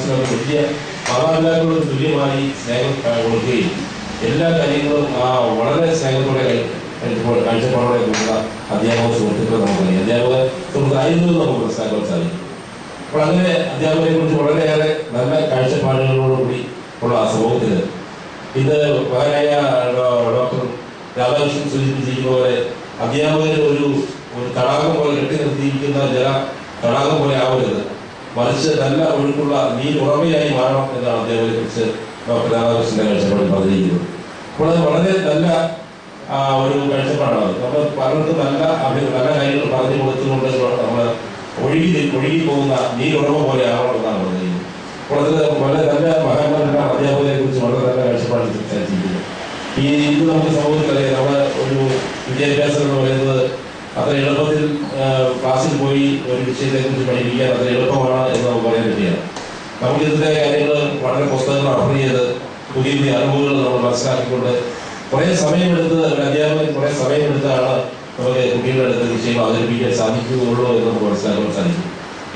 മനസ്സിലാക്കി വലിയ മാതാപിതാക്കളോട് തുല്യമായി സ്നേഹം കൊടുക്കുകയും എല്ലാ കാര്യങ്ങളും വളരെ സ്നേഹത്തോടെ കാഴ്ചപ്പാടോടെ കൊടുക്കുന്ന അധ്യാപക സുഹൃത്തുക്കളെ നമുക്കറിയാം. അധ്യാപക സുഹൃത്തായിരുന്നു നമുക്ക് മനസ്സിലാക്കാൻ സാധിക്കും. അപ്പോൾ അങ്ങനെ അധ്യാപകരെ കുറിച്ച് വളരെയേറെ നല്ല കാഴ്ചപ്പാടുകളോടുകൂടി ഉള്ള സമൂഹത്തിൽ ഇന്ന് മഹാനായ ഡോക്ടർ രാധാകൃഷ്ണൻ സൂചിപ്പിച്ചിരിക്കുന്ന പോലെ അധ്യാപകർ ഒരു തടാകം പോലെ കെട്ടി നിർത്തിയിരിക്കുന്ന ജല തടാകം പോലെ ആവരുത്, മറിച്ച് നല്ല ഒഴുക്കുള്ള ഉറമയായി മാറണം എന്നാണ് അധ്യാപകരെ കുറിച്ച് ഡോക്ടർ രാധാകൃഷ്ണന്റെ കാഴ്ചപ്പാടിൽ പറഞ്ഞിരിക്കുന്നത്. അപ്പോൾ അത് വളരെ നല്ല ഒരു കാഴ്ചപ്പാടാണ്. നമ്മൾ പലർക്കും നല്ല കാര്യങ്ങൾ പറഞ്ഞു കൊടുത്തുകൊണ്ട് നമ്മൾ ഒഴുകി പോകുന്ന ഉറമ പോലെ ആവണം എന്നാണ് പറഞ്ഞിരിക്കുന്നത്. അപ്പോൾ അത് വളരെ നല്ല മഹാന്മാരുടെ അധ്യാപകരെ കുറിച്ച് വളരെ നല്ല കാഴ്ചപ്പാട് സംസാരിച്ചിരിക്കുന്നു. ഇന്ന് നമുക്ക് സമൂഹത്തിൽ അറിയാം, നമ്മുടെ ഒരു വിദ്യാഭ്യാസം എന്ന് പറയുന്നത് അത്ര എളുപ്പത്തിൽ ക്ലാസ്സിൽ പോയി ഒരു വിഷയത്തെ കുറിച്ച് പഠിപ്പിക്കാൻ അത്ര എളുപ്പമാണ് എന്ന് നമുക്ക് പറയാൻ പറ്റിയാണ്. നമുക്ക് ഇതിന്റെ കാര്യങ്ങൾ വളരെ പുസ്തകങ്ങൾ റഫർ ചെയ്ത് പുതിയ പുതിയ അറിവുകൾ നമ്മൾ മനസ്സിലാക്കിക്കൊണ്ട് കുറേ സമയമെടുത്ത് ഒരു അധ്യാപകൻ കുറേ സമയമെടുത്താണ് നമുക്ക് കുട്ടികളുടെ അടുത്ത് വിഷയം അവതരിപ്പിക്കാൻ സാധിക്കുകയുള്ളൂ എന്ന് നമുക്ക് മനസ്സിലാക്കാൻ സാധിക്കും.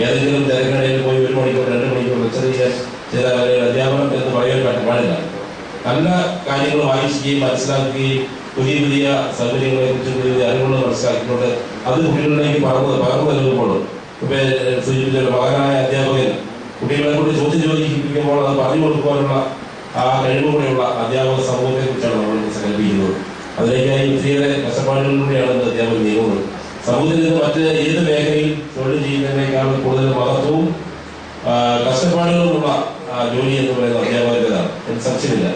ഏതെങ്കിലും തിരക്കിനിടയിൽ പോയി 1 മണിക്കൂർ 2 മണിക്കൂർ ലെക്ചർ ചെയ്യാൻ ചില അധ്യാപനം എന്ന് പറയാൻ പാടില്ല. നല്ല കാര്യങ്ങൾ വായിക്കുകയും മനസ്സിലാക്കുകയും പുതിയ പുതിയ സൗകര്യങ്ങളെ കുറിച്ച് പുതിയ പുതിയ അറിവുകൾ മനസ്സിലാക്കിക്കൊണ്ട് അത് കുട്ടികളിലേക്ക് പകർന്നു നൽകുമ്പോൾ ഇപ്പൊ സൂചിപ്പിച്ച മകനായ അധ്യാപകൻ കുട്ടികളെ കൊണ്ട് ചോദിപ്പിക്കുമ്പോൾ അത് പറഞ്ഞു കൊടുക്കുവാനുള്ള കഴിവുകൂടെയുള്ള അധ്യാപക സമൂഹത്തെ കുറിച്ചാണ് നമ്മൾ സങ്കല്പിക്കുന്നത്. അതിലേക്കായി ഒത്തിരിയേറെ കഷ്ടപ്പാടുകളിലൂടെയാണ് അധ്യാപകൻ നീങ്ങുന്നത്. സമൂഹത്തിൽ നിന്ന് മറ്റ് ഏത് മേഖലയിൽ തൊഴിൽ ചെയ്യുന്നതിനേക്കാളും കൂടുതൽ മഹത്വവും കഷ്ടപ്പാടുകളുമുള്ള ജോലി എന്ന് പറയുന്നത് അധ്യാപകരുടേതാണ്. സംശയമില്ല.